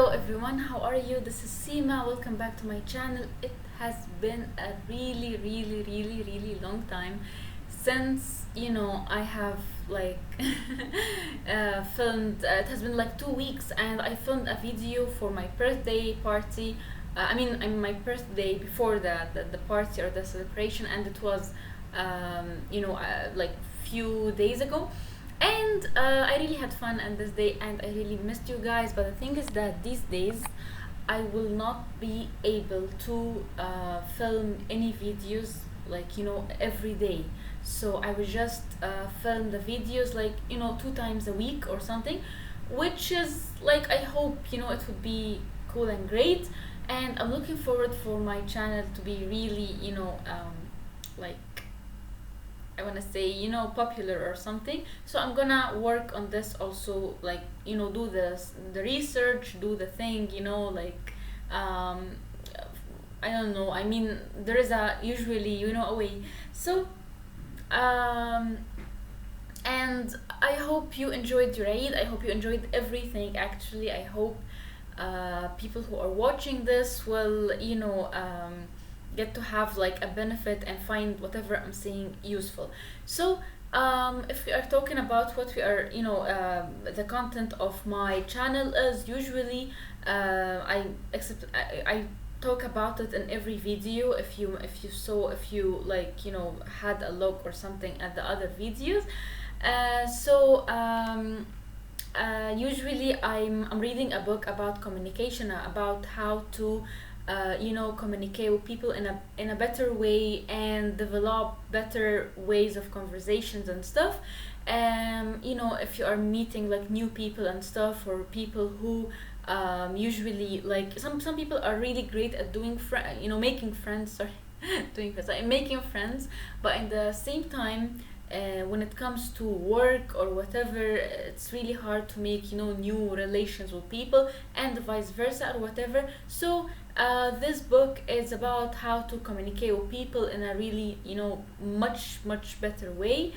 Everyone, how are you? This is Seema. Welcome back to my channel. It has been a really long time since I have like filmed. It has been like 2 weeks, and I filmed a video for my birthday party. My birthday before the party or the celebration, and it was like few days ago. And I really had fun on this day, and I really missed you guys. But the thing is that these days I will not be able to film any videos like every day. So I will just film the videos like 2 times a week or something, which is like, I hope it would be cool and great. And I'm looking forward for my channel to be really like, I want to say, popular or something. So I'm gonna work on this also, like, do the research, do the thing, um, I don't know. I mean, there is a usually, a way. So, um, and I hope you enjoyed your Eid. I hope you enjoyed everything. Actually, I hope people who are watching this will, get to have like a benefit and find whatever I'm saying useful. So, if we are talking about what we are, the content of my channel is usually, I talk about it in every video. If you like, had a look or something at the other videos. Usually I'm reading a book about communication, about how to communicate with people in a better way and develop better ways of conversations and stuff. If you are meeting like new people and stuff, or people who usually, like, some people are really great at making friends, sorry, doing friends, like making friends, but in the same time, when it comes to work or whatever, it's really hard to make new relations with people, and vice versa or whatever. So this book is about how to communicate with people in a really much better way.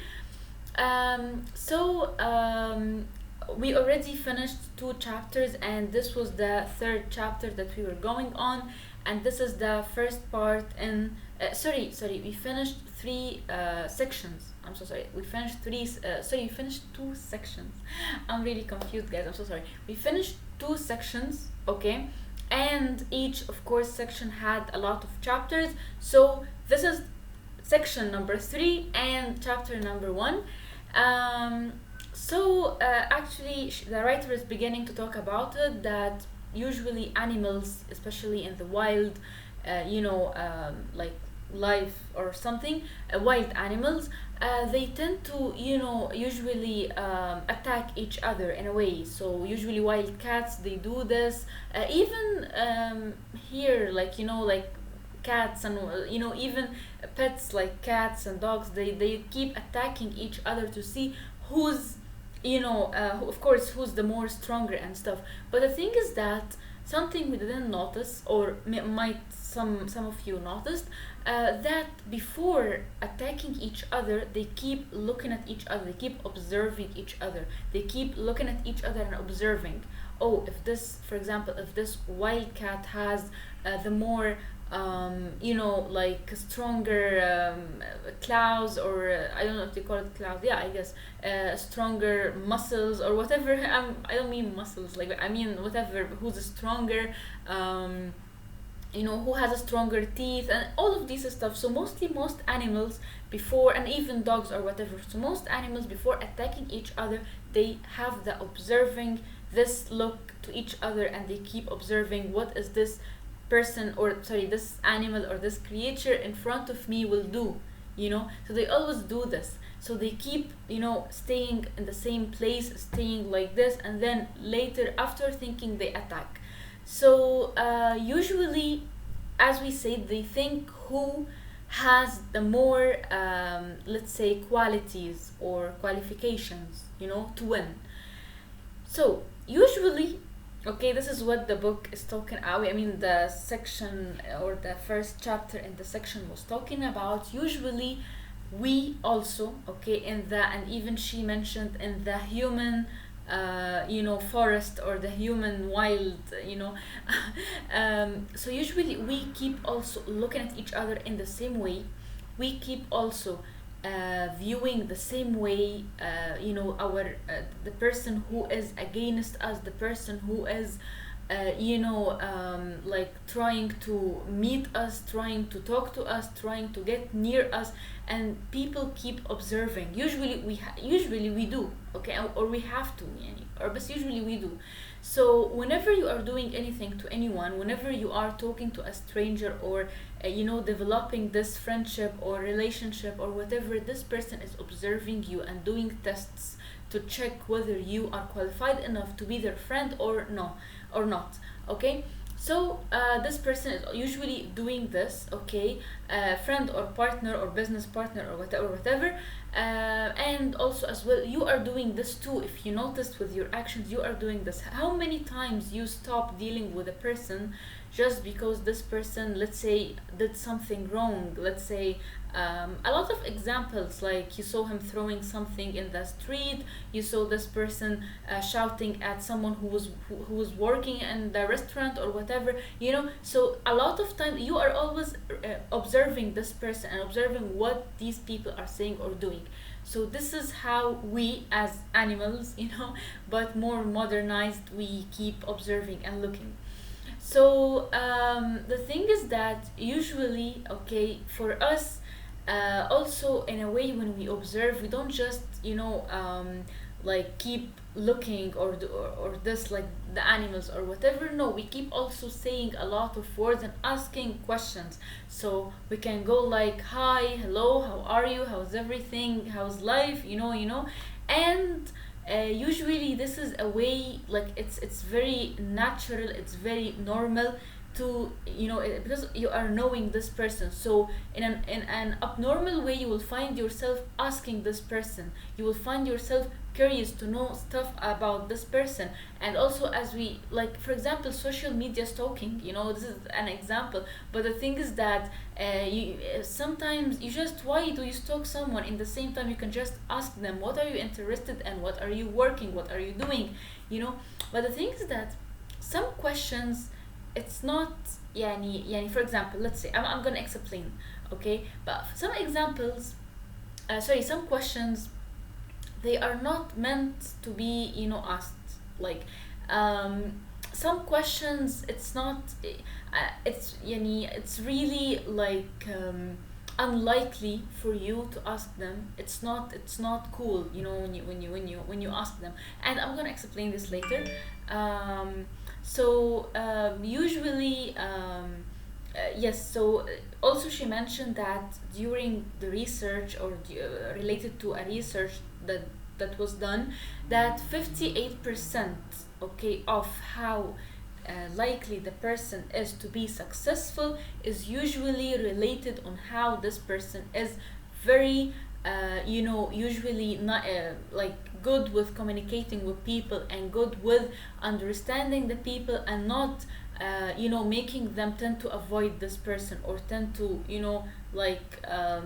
We already finished 2 chapters, and this was the third chapter that we were going on, and this is the first part in sorry, we finished 3 sections. I'm so sorry. We finished 2 sections. I'm really confused, guys. I'm so sorry. We finished 2 sections, okay? And each, of course, section had a lot of chapters. So this is section number 3 and chapter number 1. Actually, the writer is beginning to talk about it, that usually animals, especially in the wild, like life or something, wild animals, they tend to usually attack each other in a way. So usually wild cats, they do this, even here, like like cats, and even pets like cats and dogs, they keep attacking each other to see who's of course, who's the more stronger and stuff. But the thing is that something we didn't notice, or might some of you noticed, that before attacking each other, they keep looking at each other, they keep observing each other, they keep looking at each other and observing. Oh, if this, for example, if this wild cat has the more like stronger claws, or I don't know if they call it claws, yeah, I guess, stronger muscles or whatever. I don't mean muscles, like, I mean whatever, who's stronger, who has a stronger teeth, and all of these stuff. So mostly, most animals before, and even dogs or whatever, so most animals before attacking each other, they have the observing, this look to each other, and they keep observing what is this person, or sorry, this animal or this creature in front of me will do. So they always do this. So they keep staying in the same place, staying like this, and then later, after thinking, they attack. So usually, as we said, they think who has the more, let's say, qualities or qualifications, to win. So usually, okay, this is what the book is talking about. I mean, the section, or the first chapter in the section, was talking about usually we also, okay, in the, and even she mentioned, in the human forest or the human wild, so usually we keep also looking at each other in the same way. We keep also viewing the same way, our the person who is against us, the person who is like trying to meet us, trying to talk to us, trying to get near us. And people keep observing. Usually we do, okay, or we have to, يعني, or but usually we do. So whenever you are doing anything to anyone, whenever you are talking to a stranger, or developing this friendship or relationship or whatever, this person is observing you and doing tests to check whether you are qualified enough to be their friend or no, or not. Okay, so this person is usually doing this, okay, friend or partner or business partner or whatever. And also as well, you are doing this too. If you noticed with your actions, you are doing this. How many times you stop dealing with a person just because this person, let's say, did something wrong? Let's say, a lot of examples, like you saw him throwing something in the street, you saw this person shouting at someone who was working in the restaurant or whatever. So a lot of time you are always observing this person and observing what these people are saying or doing. So this is how we as animals, but more modernized, we keep observing and looking. So the thing is that usually, okay, for us, also in a way, when we observe, we don't just like keep looking, or this, like the animals or whatever. No, we keep also saying a lot of words and asking questions. So we can go like, hi, hello, how are you, how's everything, how's life, and usually this is a way, like it's very natural, it's very normal to, because you are knowing this person. So in an abnormal way, you will find yourself asking this person, you will find yourself curious to know stuff about this person. And also, as we, like, for example, social media stalking, this is an example. But the thing is that you sometimes you just, why do you stalk someone? In the same time, you can just ask them, what are you interested in, what are you working, what are you doing, but the thing is that some questions, it's not, for example, let's say, I'm gonna explain, okay, but some examples, some questions, they are not meant to be, asked, like, some questions, it's not, it's really like, unlikely for you to ask them. It's not cool, when you ask them. And I'm gonna explain this later. Usually, yes. So also, she mentioned that during the research, or related to a research that was done, that 58%, okay, of how likely the person is to be successful is usually related on how this person is very, usually not, like, good with communicating with people, and good with understanding the people, and not making them tend to avoid this person, or tend to, like,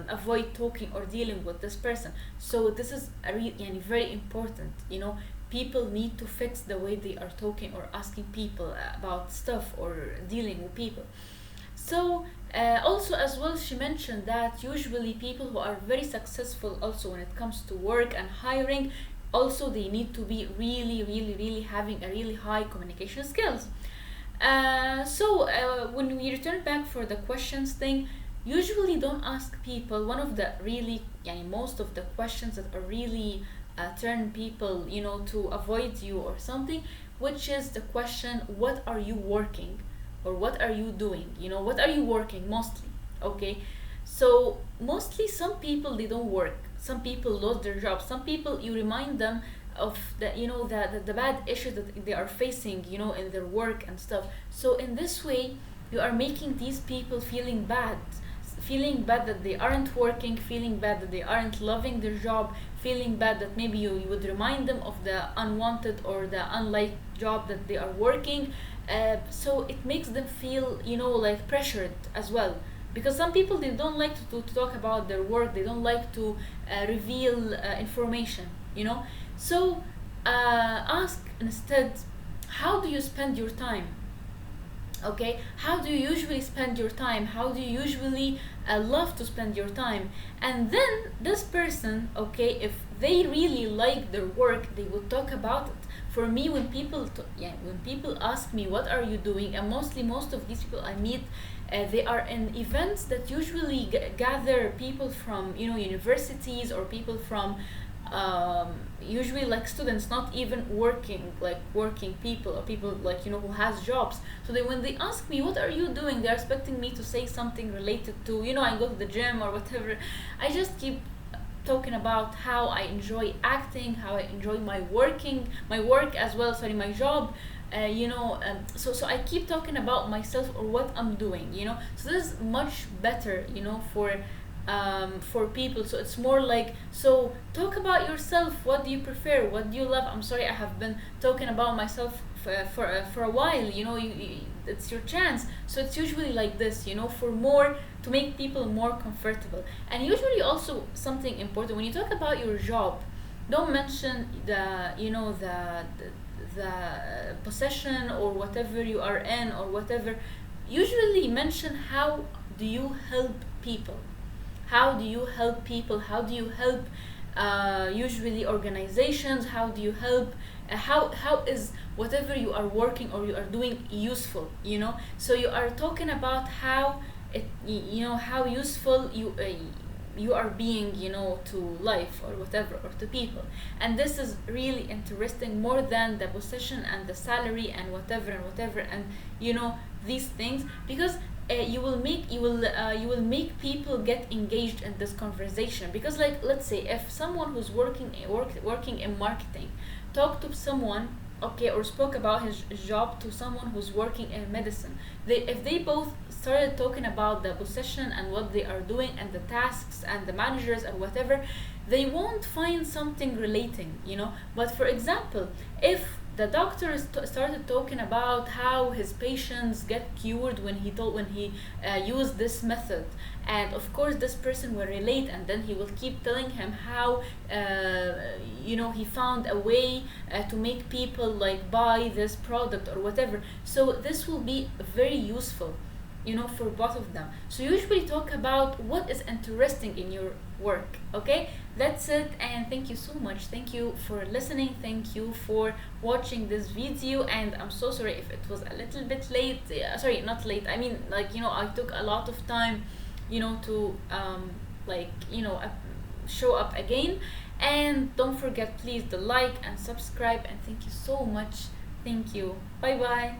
avoid talking or dealing with this person. So this is very important. People need to fix the way they are talking or asking people about stuff, or dealing with people. So also as well, she mentioned that usually people who are very successful also when it comes to work and hiring, also they need to be really, really, really having a really high communication skills. When we return back for the questions thing, usually don't ask people one of the really, most of the questions that are really turn people, to avoid you or something, which is the question, what are you working, or what are you doing, what are you working mostly, okay? So mostly, some people, they don't work, some people lost their jobs, some people, you remind them of the, the bad issues that they are facing, in their work and stuff. So in this way, you are making these people feeling bad that they aren't working, feeling bad that they aren't loving their job, feeling bad that maybe you would remind them of the unwanted or the unliked job that they are working. So it makes them feel, like, pressured as well, because some people, they don't like to talk about their work, they don't like to reveal information. So ask instead, how do you spend your time? Okay, how do you usually spend your time? How do you usually love to spend your time? And then this person, okay, if they really like their work, they will talk about it. For me, when when people ask me what are you doing, and mostly most of these people I meet, they are in events that usually gather people from, you know, universities, or people from usually like students, not even working, like working people, or people like, you know, who has jobs. So they, when they ask me what are you doing, they're expecting me to say something related to, you know, I go to the gym or whatever. I just keep talking about how I enjoy acting, how I enjoy my work as well, sorry, my job. So I keep talking about myself or what I'm doing, you know. So this is much better, you know, for people. So it's more like, so talk about yourself. What do you prefer? What do you love? I'm sorry, I have been talking about myself for a while. You know, it's your chance. So it's usually like this, you know, for more, to make people more comfortable. And usually also something important when you talk about your job, don't mention the, you know, the possession or whatever you are in or whatever. Usually mention how do you help people, how do you help people, how do you help usually organizations, how do you help, how is whatever you are working or you are doing useful, you know. So you are talking about how you know, how useful you are being, you know, to life or whatever, or to people. And this is really interesting, more than the position and the salary and whatever and whatever, and you know, these things, because you will make people get engaged in this conversation. Because like, let's say if someone who's working in marketing talked to someone, okay, or spoke about his job to someone who's working in medicine, if they both started talking about the position and what they are doing and the tasks and the managers and whatever, they won't find something relating, you know. But for example, if the doctor started talking about how his patients get cured when he used this method, and of course this person will relate, and then he will keep telling him how you know, he found a way to make people like buy this product or whatever. So this will be very useful, you know, for both of them. So usually talk about what is interesting in your work. Okay, that's it, and thank you so much. Thank you for listening, thank you for watching this video, and I'm so sorry if it was a little bit late. Sorry, not late, I mean, like, you know, I took a lot of time, you know, to like, you know, show up again. And don't forget, please, the like and subscribe, and thank you so much. Thank you, bye bye.